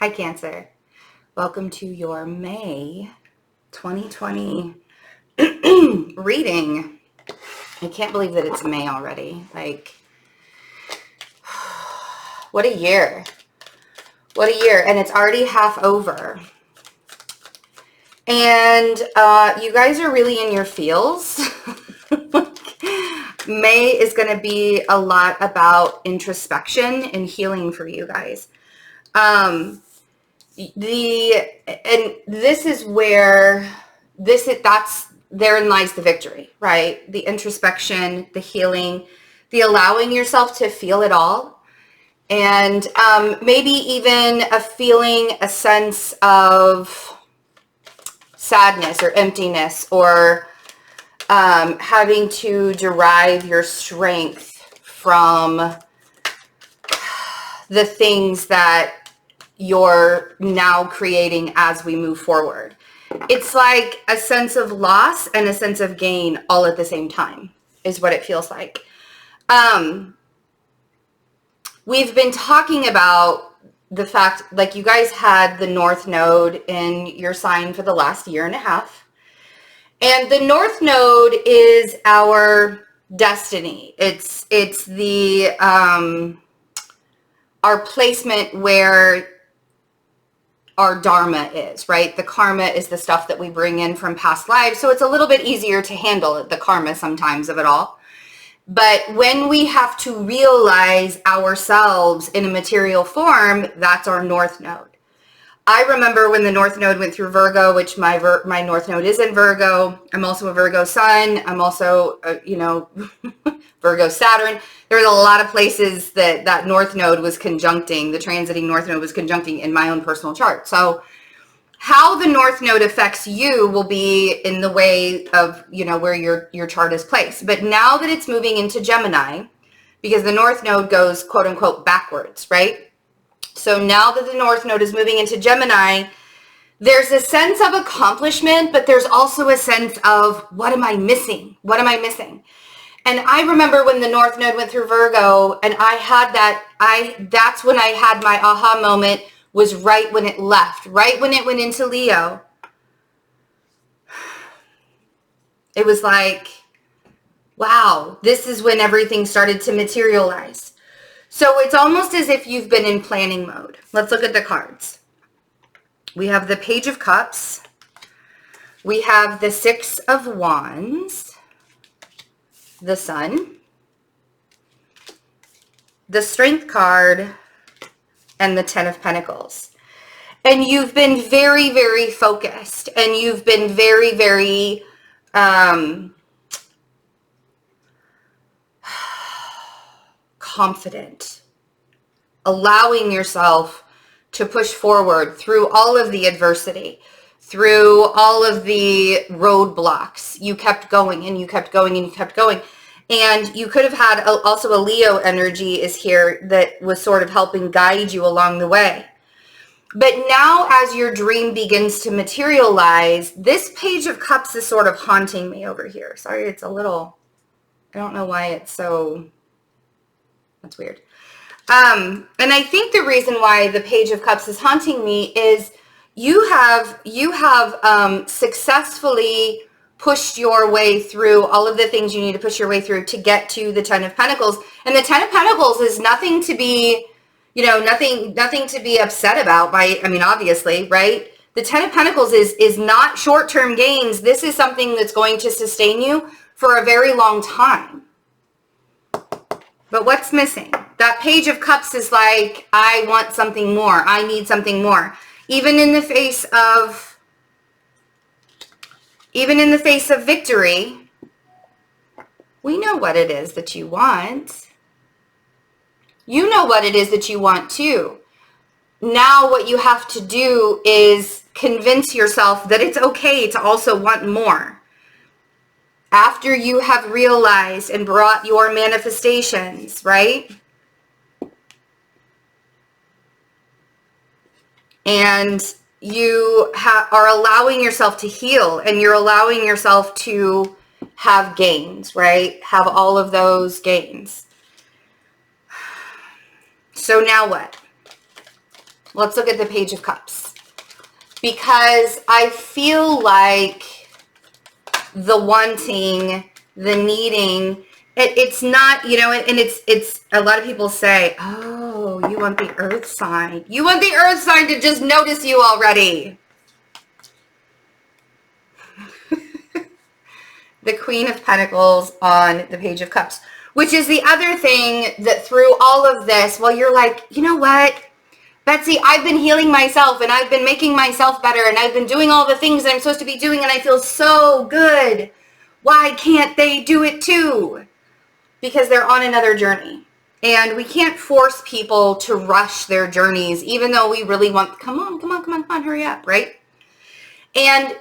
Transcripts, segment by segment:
Hi, Cancer. Welcome to your May 2020 reading. I can't believe that it's May already. Like, what a year. What a year. And it's already half over. And you guys are really in your feels. May is going to be a lot about introspection and healing for you guys. And this is where therein lies the victory, right? The introspection, the healing, the allowing yourself to feel it all. And maybe even a sense of sadness or emptiness, or having to derive your strength from the things that you're now creating as we move forward. It's like a sense of loss and a sense of gain all at the same time is what it feels like. We've been talking about the fact, like, you guys had the North Node in your sign for the last year and a half. And the North Node is our destiny. It's the our placement where our dharma is, right? The karma is the stuff that we bring in from past lives. So it's a little bit easier to handle the karma sometimes of it all. But when we have to realize ourselves in a material form, that's our North Node. I remember when the North Node went through Virgo, which my North Node is in Virgo. I'm also a Virgo sun. I'm also, Virgo Saturn. There's a lot of places that North Node was conjuncting, the transiting North Node was conjuncting in my own personal chart. So how the North Node affects you will be in the way of, where your chart is placed. But now that it's moving into Gemini, because the North Node goes, quote unquote, backwards, right? So now that the North Node is moving into Gemini, there's a sense of accomplishment, but there's also a sense of, what am I missing? What am I missing? And I remember when the North Node went through Virgo, and I had that's when I had my aha moment, was right when it left, right when it went into Leo. It was like, wow, this is when everything started to materialize. So it's almost as if you've been in planning mode. Let's look at the cards. We have the Page of Cups. We have the Six of Wands, the Sun, the Strength card, and the Ten of Pentacles. And you've been very, very focused, and you've been very, very confident, allowing yourself to push forward through all of the adversity, through all of the roadblocks. You kept going and you kept going and you kept going. And you could have had also a Leo energy is here that was sort of helping guide you along the way. But now as your dream begins to materialize, this Page of Cups is sort of haunting me over here. Sorry, it's a little, I don't know why it's so, that's weird. And I think the reason why the Page of Cups is haunting me is you have successfully pushed your way through all of the things you need to push your way through to get to the Ten of Pentacles. And the Ten of Pentacles is nothing to be, nothing to be upset about obviously, right? The Ten of Pentacles is not short-term gains. This is something that's going to sustain you for a very long time. But what's missing? That Page of Cups is like, I want something more. I need something more. Even in the face of victory, we know what it is that you want. You know what it is that you want too. Now what you have to do is convince yourself that it's okay to also want more. After you have realized and brought your manifestations, right? And you are allowing yourself to heal, and you're allowing yourself to have gains, right? Have all of those gains. So now what? Let's look at the Page of Cups. Because I feel like the wanting, the needing, it's not, you know, and it's a lot of people say, oh, you want the earth sign. You want the earth sign to just notice you already. The Queen of Pentacles on the Page of Cups, which is the other thing that through all of this, well, you're like, you know what, Betsy, I've been healing myself and I've been making myself better and I've been doing all the things that I'm supposed to be doing and I feel so good. Why can't they do it too? Because they're on another journey. And we can't force people to rush their journeys, even though we really want, come on, hurry up, right? And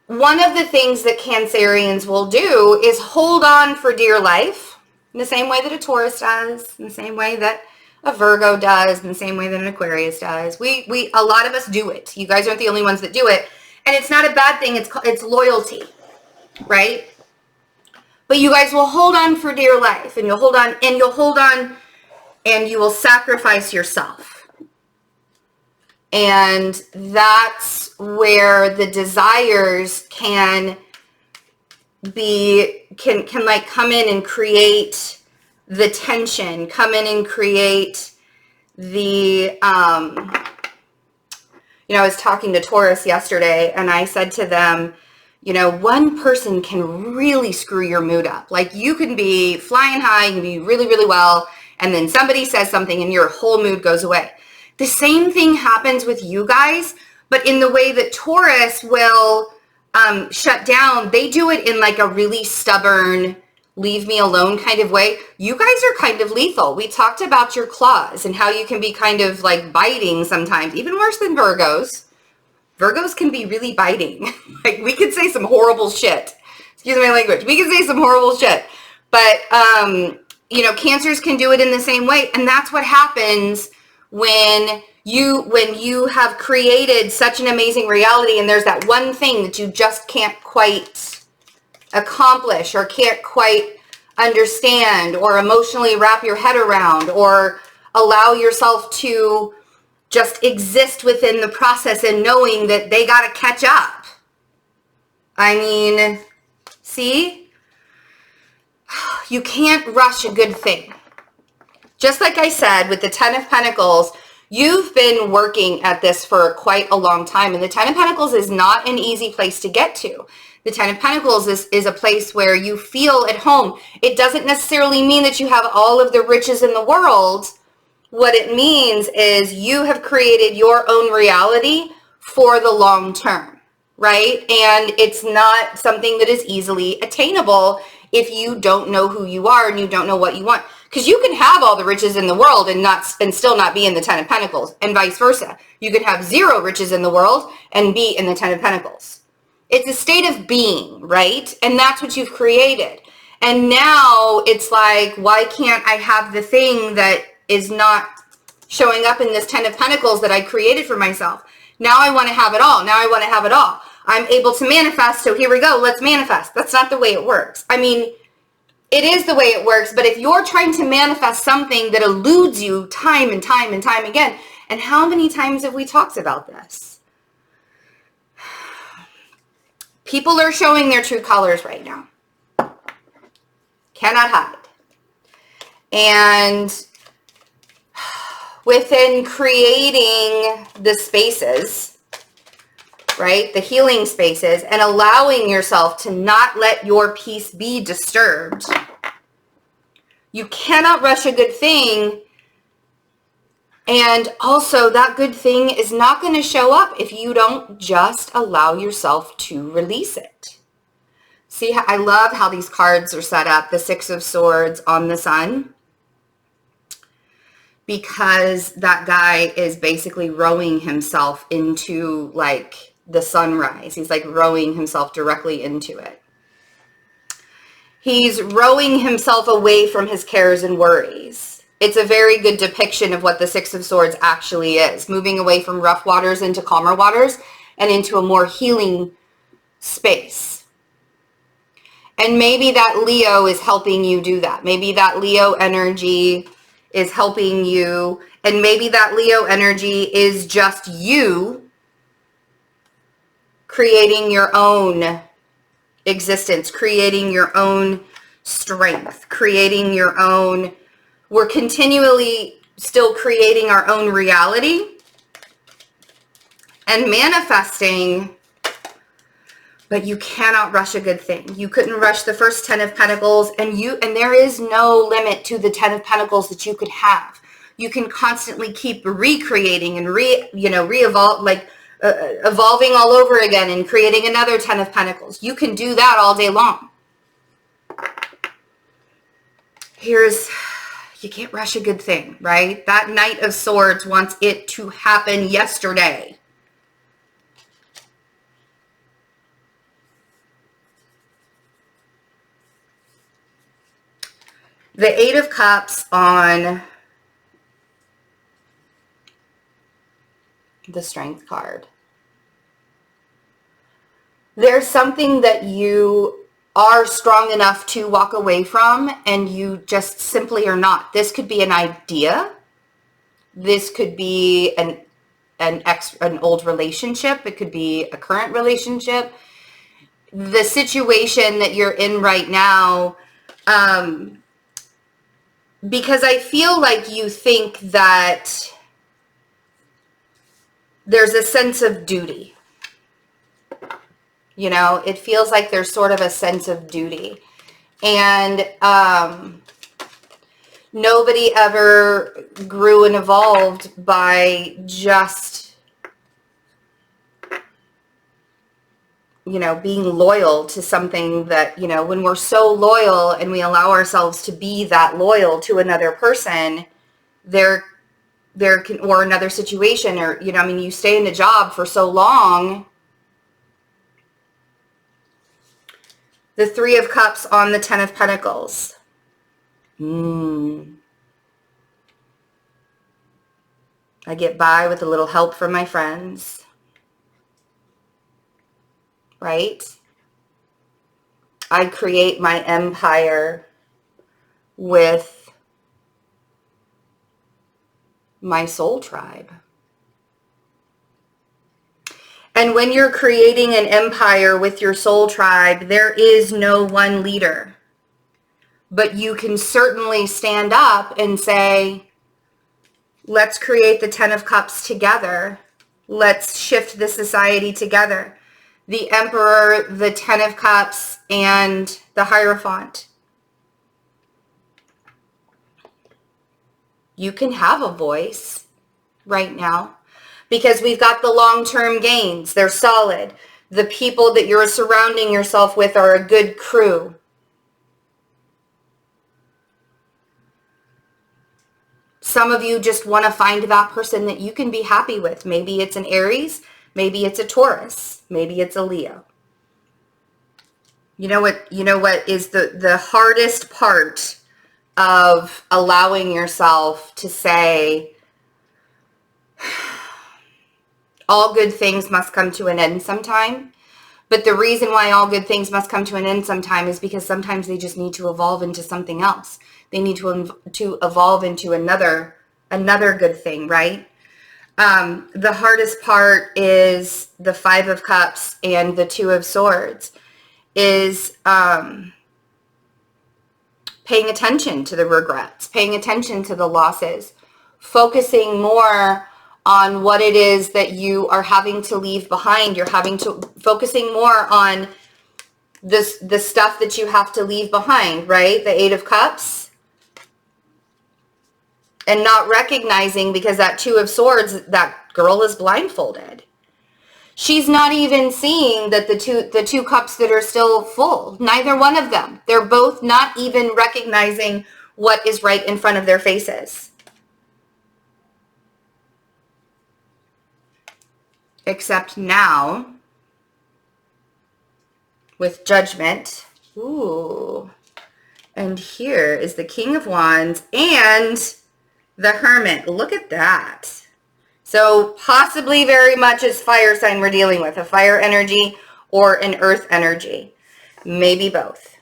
one of the things that Cancerians will do is hold on for dear life, in the same way that a Taurus does, in the same way that a Virgo does, in the same way that an Aquarius does. A lot of us do it. You guys aren't the only ones that do it. And it's not a bad thing. It's loyalty, right? But you guys will hold on for dear life, and you'll hold on, and you will sacrifice yourself. And that's where the desires can like come in and create the tension, come in and create the, I was talking to Taurus yesterday and I said to them, one person can really screw your mood up. Like you can be flying high, you can be really, really well, and then somebody says something and your whole mood goes away. The same thing happens with you guys, but in the way that Taurus will shut down, they do it in like a really stubborn, leave me alone kind of way. You guys are kind of lethal. We talked about your claws and how you can be kind of like biting sometimes, even worse than Virgos. Virgos can be really biting. Like we could say some horrible shit. Excuse my language. We can say some horrible shit. But, Cancers can do it in the same way. And that's what happens when you have created such an amazing reality and there's that one thing that you just can't quite accomplish or can't quite understand or emotionally wrap your head around or allow yourself to just exist within the process and knowing that they got to catch up. I mean, see? You can't rush a good thing. Just like I said, with the Ten of Pentacles, you've been working at this for quite a long time. And the Ten of Pentacles is not an easy place to get to. The Ten of Pentacles is a place where you feel at home. It doesn't necessarily mean that you have all of the riches in the world. What it means is you have created your own reality for the long term, right? And it's not something that is easily attainable if you don't know who you are and you don't know what you want. Because you can have all the riches in the world and still not be in the Ten of Pentacles, and vice versa. You can have zero riches in the world and be in the Ten of Pentacles. It's a state of being, right? And that's what you've created. And now it's like, why can't I have the thing that is not showing up in this Ten of Pentacles that I created for myself? Now I want to have it all. Now I want to have it all. I'm able to manifest, so here we go. Let's manifest. That's not the way it works. I mean, it is the way it works, but if you're trying to manifest something that eludes you time and time and time again, and how many times have we talked about this? People are showing their true colors right now. Cannot hide. And within creating the spaces, right, the healing spaces, and allowing yourself to not let your peace be disturbed, you cannot rush a good thing. And also that good thing is not going to show up if you don't just allow yourself to release it. See, I love how these cards are set up, the Six of Swords on the Sun, because that guy is basically rowing himself into like the sunrise. He's like rowing himself directly into it. He's rowing himself away from his cares and worries. It's a very good depiction of what the Six of Swords actually is, moving away from rough waters into calmer waters and into a more healing space. And maybe that Leo is helping you do that. Maybe that Leo energy is helping you. And maybe that Leo energy is just you creating your own existence, creating your own strength, creating your own, we're continually still creating our own reality and manifesting, but you cannot rush a good thing. You couldn't rush the first 10 of Pentacles, and there is no limit to the 10 of Pentacles that you could have. You can constantly keep recreating and evolving all over again and creating another 10 of Pentacles. You can do that all day long. You can't rush a good thing, right? That Knight of Swords wants it to happen yesterday. The Eight of Cups on the Strength card. There's something that you are strong enough to walk away from, and you just simply are not. This could be an idea. This could be an old relationship. It could be a current relationship. The situation that you're in right now, because I feel like you think that there's a sense of duty. You know, it feels like there's sort of a sense of duty. And nobody ever grew and evolved by just, you know, being loyal to something that, you know, when we're so loyal and we allow ourselves to be that loyal to another person, there can, or another situation, or, you know, I mean, you stay in a job for so long. The Three of Cups on the 10 of Pentacles. I get by with a little help from my friends. Right? I create my empire with my soul tribe. And when you're creating an empire with your soul tribe, there is no one leader. But you can certainly stand up and say, let's create the 10 of Cups together. Let's shift the society together. The Emperor, the 10 of Cups, and the Hierophant. You can have a voice right now. Because we've got the long-term gains. They're solid. The people that you're surrounding yourself with are a good crew. Some of you just want to find that person that you can be happy with. Maybe it's an Aries. Maybe it's a Taurus. Maybe it's a Leo. You know what is the hardest part of allowing yourself to say, all good things must come to an end sometime. But the reason why all good things must come to an end sometime is because sometimes they just need to evolve into something else. They need to evolve into another good thing, right? The hardest part is the Five of Cups and the Two of Swords is paying attention to the regrets, paying attention to the losses, focusing more on what it is that you are having to leave behind. You're focusing more on the stuff that you have to leave behind, right? The Eight of Cups. And not recognizing, because that Two of Swords, that girl is blindfolded. She's not even seeing that the two cups that are still full. Neither one of them. They're both not even recognizing what is right in front of their faces. Except now, with Judgment. Ooh. And here is the King of Wands and the Hermit. Look at that. So possibly very much is fire sign we're dealing with. A fire energy or an earth energy. Maybe both.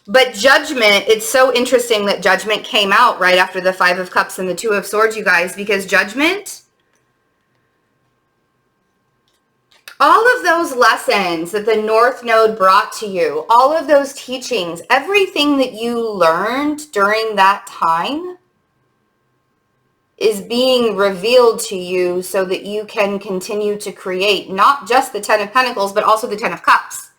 But Judgment, it's so interesting that Judgment came out right after the Five of Cups and the Two of Swords, you guys, because Judgment, all of those lessons that the North Node brought to you, all of those teachings, everything that you learned during that time is being revealed to you so that you can continue to create not just the Ten of Pentacles, but also the Ten of Cups.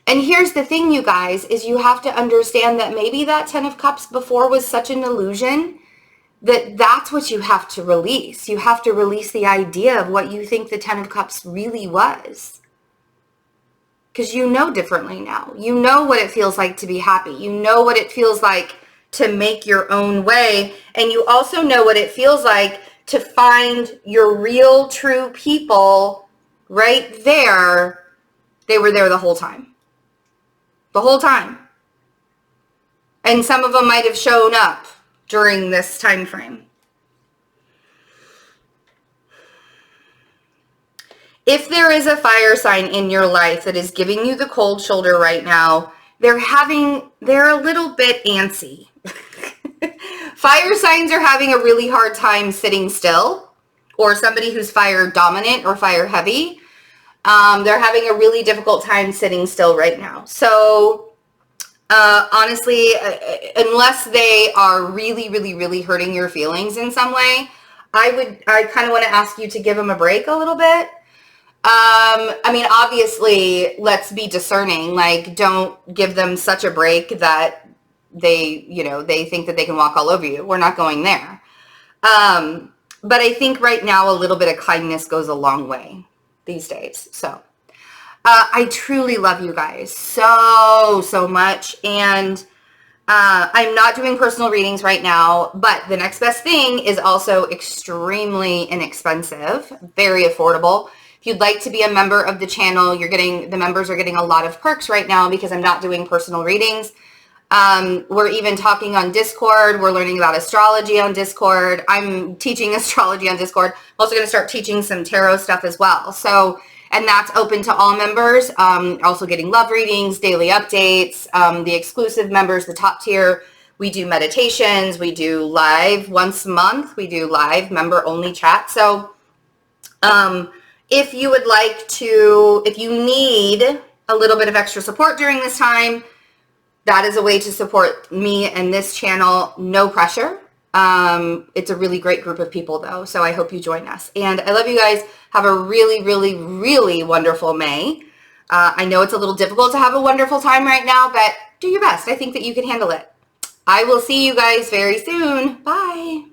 And here's the thing, you guys, is you have to understand that maybe that Ten of Cups before was such an illusion that that's what you have to release. You have to release the idea of what you think the Ten of Cups really was. Because you know differently now. You know what it feels like to be happy. You know what it feels like to make your own way. And you also know what it feels like to find your real, true people right there. They were there the whole time. The whole time. And some of them might have shown up during this time frame. If there is a fire sign in your life that is giving you the cold shoulder right now, they're a little bit antsy. Fire signs are having a really hard time sitting still, or somebody who's fire dominant or fire heavy. They're having a really difficult time sitting still right now. So honestly, unless they are really, really, really hurting your feelings in some way, I kind of want to ask you to give them a break a little bit. I mean, obviously, let's be discerning. Like, don't give them such a break that they think that they can walk all over you. We're not going there. But I think right now a little bit of kindness goes a long way these days. So I truly love you guys so much. And I'm not doing personal readings right now, but the next best thing is also extremely inexpensive, very affordable. If you'd like to be a member of the channel, the members are getting a lot of perks right now because I'm not doing personal readings. We're even talking on Discord. We're learning about astrology on Discord. I'm teaching astrology on Discord. I'm also going to start teaching some tarot stuff as well. So, and that's open to all members. Also getting love readings, daily updates, the exclusive members, the top tier. We do meditations. We do live once a month. We do live member only chat. So, if you need a little bit of extra support during this time, that is a way to support me and this channel. No pressure. It's a really great group of people though. So I hope you join us. And I love you guys. Have a really, really, really wonderful May. I know it's a little difficult to have a wonderful time right now, but do your best. I think that you can handle it. I will see you guys very soon. Bye.